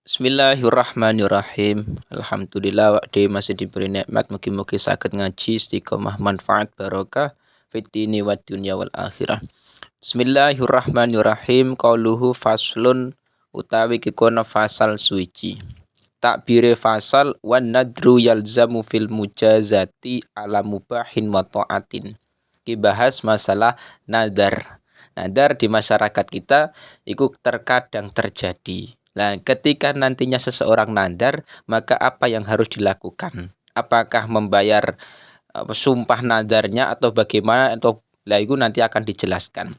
Bismillahirrahmanirrahim. Alhamdulillah wa'de masih diberi nikmat mugi-mugi saged ngaji istiqomah manfaat barokah fid dini wad dunya wal akhirah. Bismillahirrahmanirrahim. Qauluhu faslun utawi kikono fasal suci. Takbire fasal wan nadru yalzamu fil mujazati ala mubahin wa ta'atin. Bahas masalah nadar. Nadar di masyarakat kita itu terkadang terjadi. Nah, ketika nantinya seseorang nadar, maka apa yang harus dilakukan? Apakah membayar sumpah nadarnya atau bagaimana? Atau itu nanti akan dijelaskan.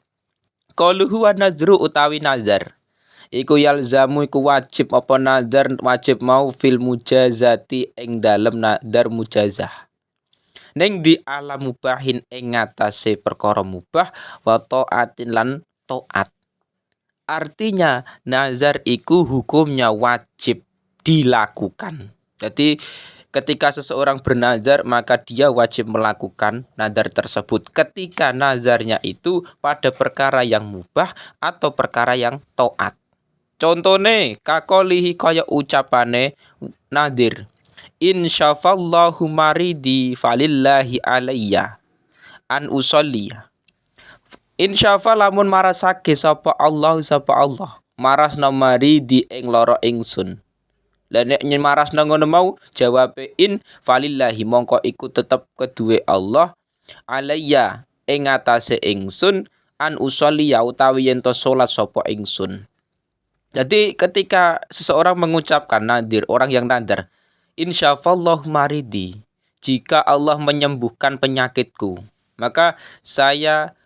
Qauluhu wa nazru utawi nadar. Iku yalzamu iku wajib apa nadar wajib mau fil mujazati ing dalem nadar mujazah. Ning di alam mubahin ing ngatasé perkara mubah wa taatin lan taat. Artinya nazar iku hukumnya wajib dilakukan. Jadi ketika seseorang bernazar maka dia wajib melakukan nazar tersebut ketika nazarnya itu pada perkara yang mubah atau perkara yang taat. Contone kakolihi kaya ucapane nadir. Insyafallahu maridi falillahi alayya an usolliya. Insyafa lamun marasake sapa Allah marasna maridi ing lara ingsun. Lah nek marasna ngono mau jawabe in falillahi mongko iku tetep keduwe Allah alayya ing atase ingsun an usolli ya utawi yen to salat sapa ingsun. Jadi ketika seseorang mengucapkan nadir, orang yang nadar, insyafallahu maridi, jika Allah menyembuhkan penyakitku, maka saya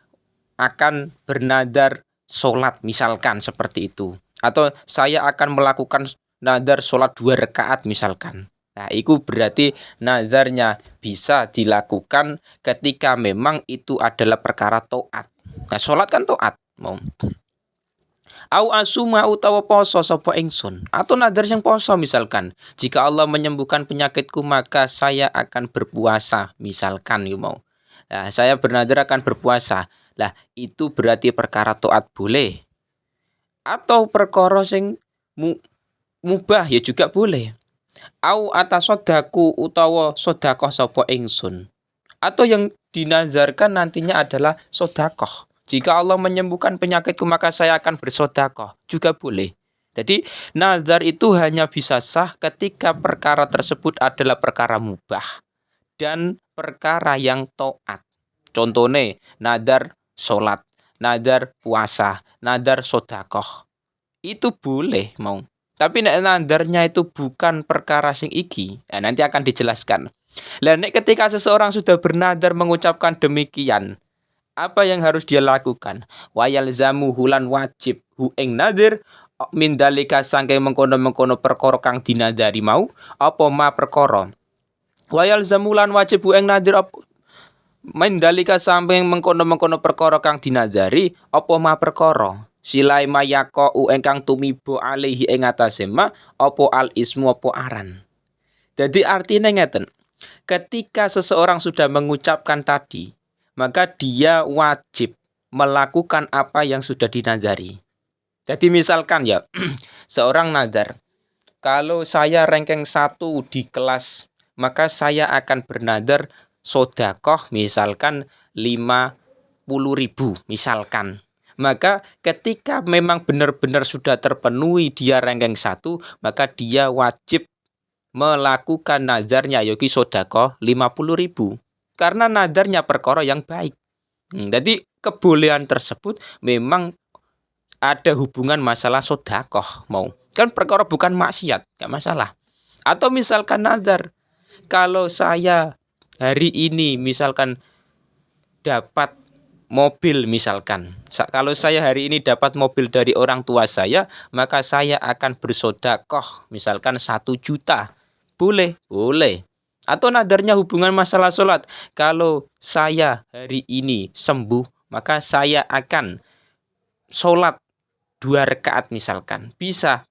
akan bernadar sholat misalkan seperti itu, atau saya akan melakukan nadar sholat 2 rakaat misalkan. Nah, itu berarti nadarnya bisa dilakukan ketika memang itu adalah perkara taat. Nah, sholat kan taat mau. Au asuma utawa poso sapa ingsun, atau nadar yang poso misalkan, jika Allah menyembuhkan penyakitku maka saya akan berpuasa misalkan you mau. Nah, saya bernadar akan berpuasa. Lah itu berarti perkara taat boleh. Atau perkara sing mubah ya juga boleh. Au atasodaku utawa sodakoh sapa ingsun. Atau yang dinazarkan nantinya adalah sodakoh. Jika Allah menyembuhkan penyakitku maka saya akan bersodakoh. Juga boleh. Jadi nazar itu hanya bisa sah ketika perkara tersebut adalah perkara mubah dan perkara yang taat. Contohnya nadar sholat, nadar puasa, nadar sodakoh. Itu boleh mau. Tapi nadarnya itu bukan perkara sing iki. Nah, nanti akan dijelaskan. Lah nek ketika seseorang sudah bernadar mengucapkan demikian, apa yang harus dia lakukan? Wayal zamu hulan wajib hu ing nadir min dalika sangke mengkono-mengkono perkara kang dinadari mau apa ma perkara. Wayal zamulan wajib hu ing nadir apa main dalika samping mengkono-mengkono perkara kang dinazari apa ma perkara silai mayako engkang tumibo alaihi ing atase ma apa al ismu apa aran. Jadi artinya ngeten, ketika seseorang sudah mengucapkan tadi maka dia wajib melakukan apa yang sudah dinazari. Jadi misalkan ya seorang nazar, kalau saya ranking 1 di kelas maka saya akan bernadar sodakoh misalkan 50.000 misalkan. Maka ketika memang benar-benar sudah terpenuhi dia ranking 1, maka dia wajib melakukan nazarnya yoki sodakoh 50.000. Karena nadarnya perkara yang baik. Jadi kebolehan tersebut memang ada hubungan masalah sodakoh mau. Kan perkara bukan maksiat, gak masalah. Atau misalkan nazar, kalau saya hari ini misalkan dapat mobil misalkan. Kalau saya hari ini dapat mobil dari orang tua saya, maka saya akan bersodakoh misalkan 1 juta. Boleh, boleh. Atau nadarnya hubungan masalah sholat. Kalau saya hari ini sembuh, maka saya akan sholat 2 rakaat misalkan. Bisa.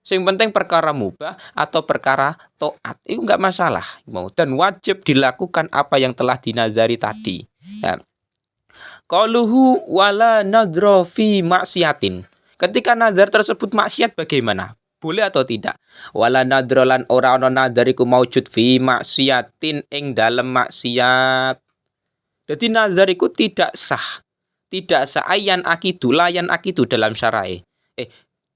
Yang penting perkara mubah atau perkara taat. Itu enggak masalah. Dan wajib dilakukan apa yang telah dinazari tadi. Ya. Qauluhu wala nadra fi maksiatin. Ketika nazar tersebut maksiat bagaimana? Boleh atau tidak? Wala nadrolan ora ana nadar iku maujud fi maksiatin ing dalem maksiat. Jadi nazar iku tidak sah. Tidak sah ayan akidu layan akidu dalam syara'i.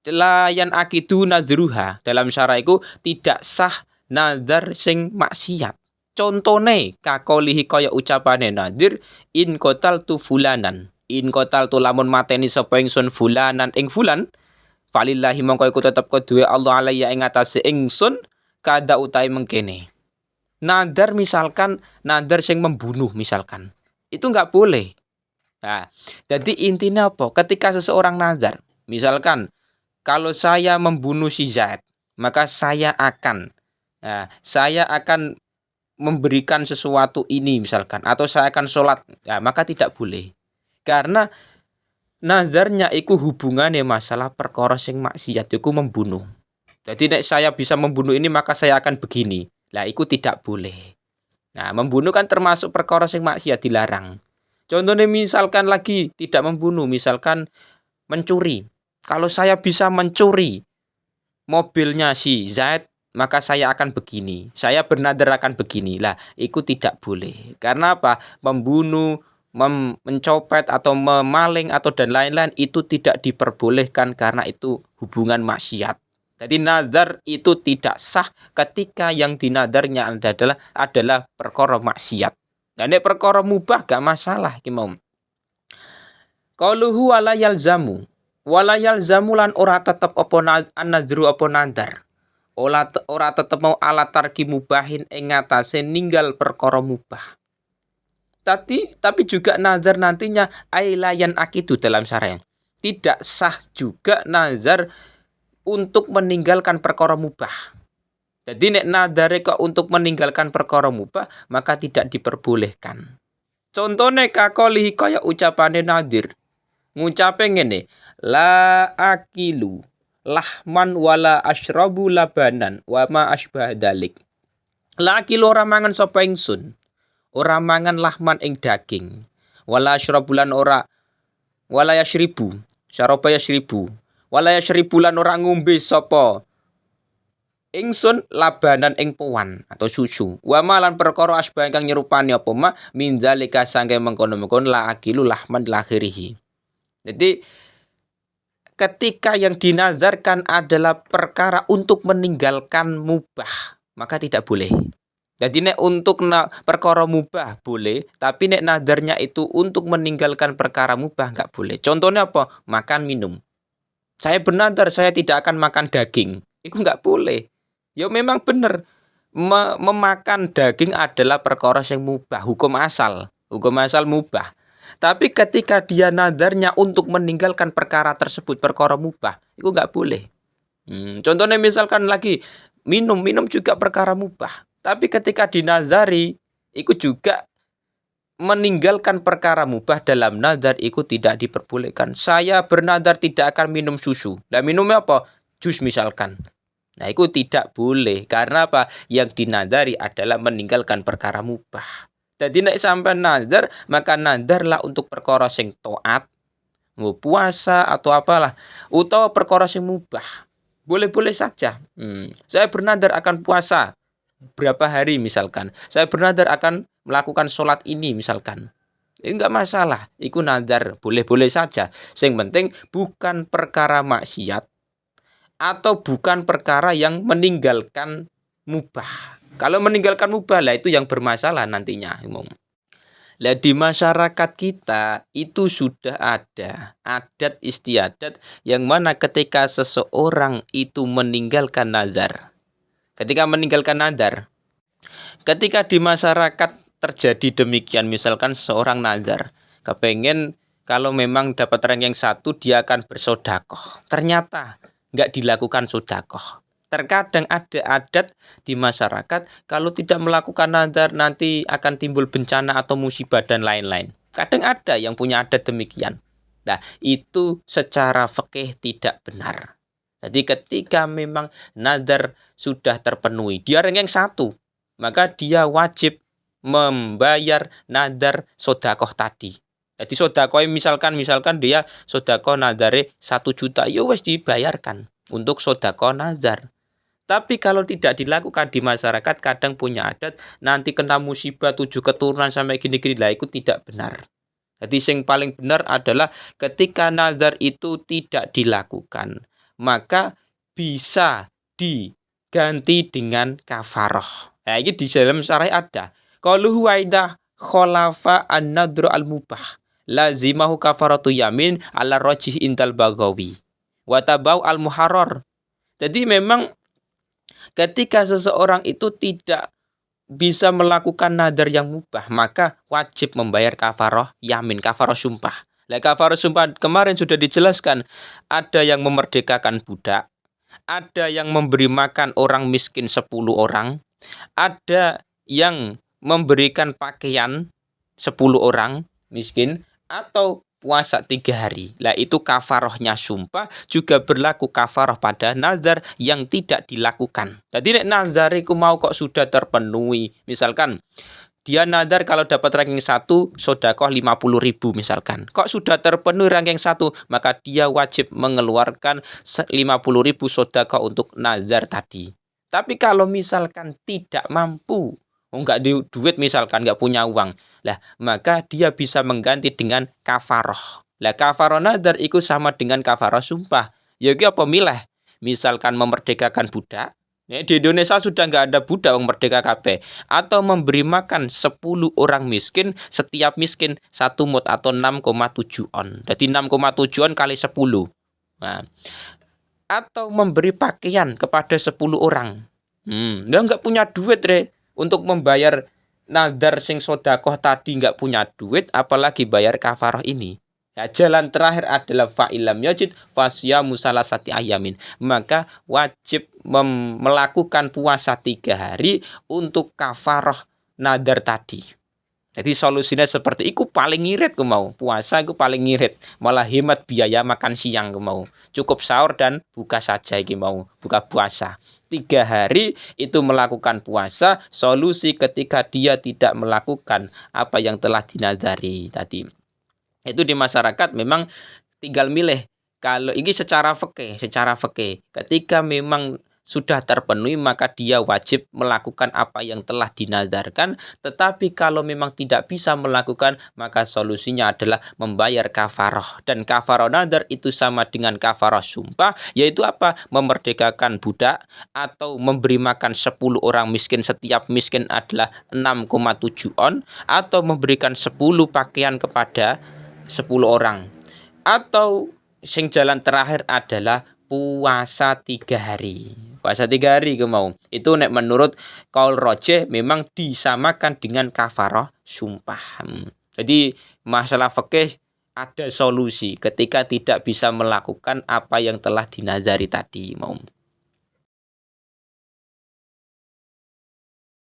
Layan akidu nazruha dalam syara'i iku tidak sah nazar sing maksiat. Contone kakolihi kaya ucapane nadir in kotal tu fulanan. In kotal tu lamun mateni sapa ingsun fulanan ing fulan. Falillahi mongko iku tetep kedue Allah alaiya ing atase ingsun kada utahe mengkene. Nadar misalkan nadar sing membunuh misalkan. Itu enggak boleh. Nah, jadi intinya apa? Ketika seseorang nadar, misalkan kalau saya membunuh si Zaid, maka saya akan memberikan sesuatu ini misalkan atau saya akan sholat, ya, maka tidak boleh. Karena nazarnya iku hubungannya masalah perkara sing maksiat iku membunuh. Jadi nek saya bisa membunuh ini maka saya akan begini. Lah iku tidak boleh. Nah, membunuh kan termasuk perkara sing maksiat dilarang. Contohnya misalkan lagi tidak membunuh, misalkan mencuri. Kalau saya bisa mencuri mobilnya si Zaid, maka saya akan begini. Saya bernadar akan begini. Lah, iku tidak boleh. Karena apa? Membunuh, mencopet atau memaling atau dan lain-lain itu tidak diperbolehkan karena itu hubungan maksiat. Jadi nazar itu tidak sah ketika yang dinadarnya adalah perkara maksiat. Dan perkara mubah gak masalah iki mau. Qauluhu wala yalzamu lan ora tetep apa an-nazru apa nadar. Ora tetep mau ala tarki mubahin ing ngatasé ninggal perkara mubah. Tapi juga nazar nantinya ailayan akidu dalam syariat. Tidak sah juga nazar untuk meninggalkan perkara mubah. Jadi nek nadare kok untuk meninggalkan perkara mubah, maka tidak diperbolehkan. Contohnya kakolihi kaya ucapane nadir. Ngucape ngene, la akilu lahman wala asyrabu labanan wa ma asbah dalik. La akilu ora mangan sapa ingsun. Ora mangan lahman ing daging. Wala asyrabulan ora wala yashribu. Syaraba yashribu. Wala yashribulan ora ngombe sapa ingsun labanan ing puan atau susu. Wa malan perkara asbah ingkang nyerupani apa ma min zalika sangke mengkono-mengkon la akilu lahman lakhirihi. Jadi ketika yang dinazarkan adalah perkara untuk meninggalkan mubah, maka tidak boleh. Jadi nek untuk perkara mubah boleh, tapi nek nadarnya itu untuk meninggalkan perkara mubah enggak boleh. Contohnya apa? Makan minum. Saya bernadar saya tidak akan makan daging. Itu enggak boleh. Ya memang benar. Memakan daging adalah perkara yang mubah, hukum asal mubah. Tapi ketika dia nadarnya untuk meninggalkan perkara tersebut, perkara mubah, itu enggak boleh. Contohnya misalkan lagi minum juga perkara mubah. Tapi ketika dinazari, itu juga meninggalkan perkara mubah dalam nazar itu tidak diperbolehkan. Saya bernazar tidak akan minum susu. Nah minumnya apa? Jus misalkan. Nah itu tidak boleh. Karena apa? Yang dinazari adalah meninggalkan perkara mubah. Jadi nek sampai nazar, maka nazarlah untuk perkara sing taat, mau puasa atau apalah, atau perkara sing mubah. Boleh-boleh saja. Saya bernazar akan puasa berapa hari misalkan. Saya bernazar akan melakukan sholat ini misalkan. Enggak masalah. Itu nazar. Boleh-boleh saja. Yang penting bukan perkara maksiat atau bukan perkara yang meninggalkan mubah. Kalau meninggalkan mubah lah itu yang bermasalah nantinya. Lah di masyarakat kita itu sudah ada adat istiadat yang mana ketika seseorang itu meninggalkan nazar. Ketika meninggalkan nazar, ketika di masyarakat terjadi demikian, misalkan seorang nazar, kepengen kalau memang dapat ranking 1 dia akan bersodakoh. Ternyata nggak dilakukan sodakoh. Terkadang ada adat di masyarakat kalau tidak melakukan nazar nanti akan timbul bencana atau musibah dan lain-lain. Kadang ada yang punya adat demikian. Nah, itu secara fikih tidak benar. Jadi ketika memang nazar sudah terpenuhi, dia ranking 1, maka dia wajib membayar nazar sodakoh tadi. Jadi sodakoh misalkan dia sodakoh nazare 1 juta, ya wes dibayarkan. untuk sedekah nazar. Tapi kalau tidak dilakukan di masyarakat kadang punya adat nanti kena musibah 7 keturunan sampai gini-gini lah itu tidak benar. Jadi yang paling benar adalah ketika nazar itu tidak dilakukan, maka bisa diganti dengan kafaroh. Nah, ini di dalam syariat ada. Qalu huwa idza khalafa an-nadru al-mubah lazimahu kafaratu yamin ala rajih indal Baghawi wa tabau al-muharrar. Jadi memang ketika seseorang itu tidak bisa melakukan nadar yang mubah, maka wajib membayar kafaroh yamin, kafaroh sumpah. Nah, kafaroh sumpah kemarin sudah dijelaskan, ada yang memerdekakan budak, ada yang memberi makan orang miskin 10 orang, ada yang memberikan pakaian 10 orang miskin, atau puasa 3 hari. Lah itu kafarohnya sumpah juga berlaku kafaroh pada nazar yang tidak dilakukan. Jadi nek nazar iku mau kok sudah terpenuhi. Misalkan dia nazar kalau dapat ranking 1 sedekah 50.000 misalkan. Kok sudah terpenuhi ranking 1, maka dia wajib mengeluarkan 50.000 sedekah untuk nazar tadi. Tapi kalau misalkan tidak mampu, enggak duit misalkan enggak punya uang, lah maka dia bisa mengganti dengan kafaroh. Lah kafaroh nazar itu sama dengan kafaroh sumpah. Ya iki apa milih? Misalkan memerdekakan budak. Di Indonesia sudah nggak ada budak yang merdeka kabeh. Atau memberi makan 10 orang miskin, setiap miskin 1 mut atau 6,7 on. Jadi 6,7 on kali 10. Nah, atau memberi pakaian kepada 10 orang. Dia nggak punya duit untuk membayar nadar sing sodakoh tadi, nggak punya duit, apalagi bayar kafaroh ini. Ya, jalan terakhir adalah fa'ilam yajid fasyamu salasati ayamin. Maka wajib melakukan puasa 3 hari untuk kafaroh nadar tadi. Jadi solusinya seperti itu, paling ngirit mau. Puasa itu paling ngirit. Malah hemat biaya makan siang mau. Cukup sahur dan buka saja mau. Buka puasa. 3 hari itu melakukan puasa. Solusi ketika dia tidak melakukan apa yang telah dinazari tadi. Itu di masyarakat memang tinggal milih. Kalau ini secara fikih, ketika memang sudah terpenuhi maka dia wajib melakukan apa yang telah dinazarkan. Tetapi kalau memang tidak bisa melakukan, maka solusinya adalah membayar kafaroh. Dan kafaroh nazar itu sama dengan kafaroh sumpah, yaitu apa? Memerdekakan budak atau memberi makan 10 orang miskin, setiap miskin adalah 6,7 on, atau memberikan 10 pakaian kepada 10 orang. Atau sing jalan terakhir adalah puasa 3 hari. Puasa 3 hari mau. Itu nek menurut qaul rajih memang disamakan dengan kafaroh sumpah. Jadi masalah fikih ada solusi ketika tidak bisa melakukan apa yang telah dinazari tadi mau.